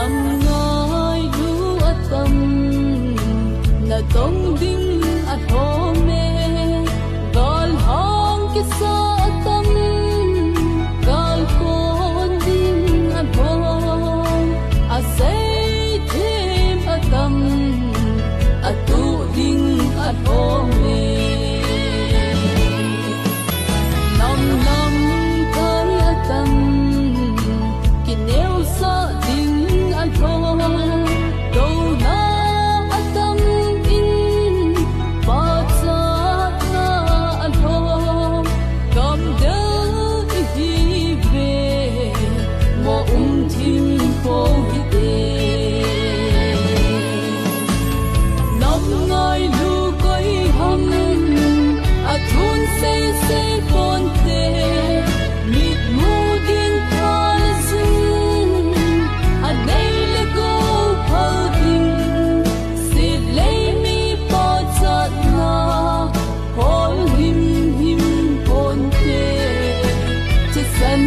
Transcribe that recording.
nằm ngồi lú ở tâm na tông đinh ở thô mê gol hong cái sa tâm gol con đinh ở hong a say thêm ở tâm a tu đinh ở thô mê nằm nằm tới ở tâm ki nêu sa đinh ở hong đâu na ở tâm in ba cha na ở hong cầm đỡ đi về mo thinh phố đi nằm ngồi lu coi hầm a thun say con tê mịt mù điên thon xin a nay le go phơi tình xịt lấy mi bỏ chợt na hôn him him con tê chết sân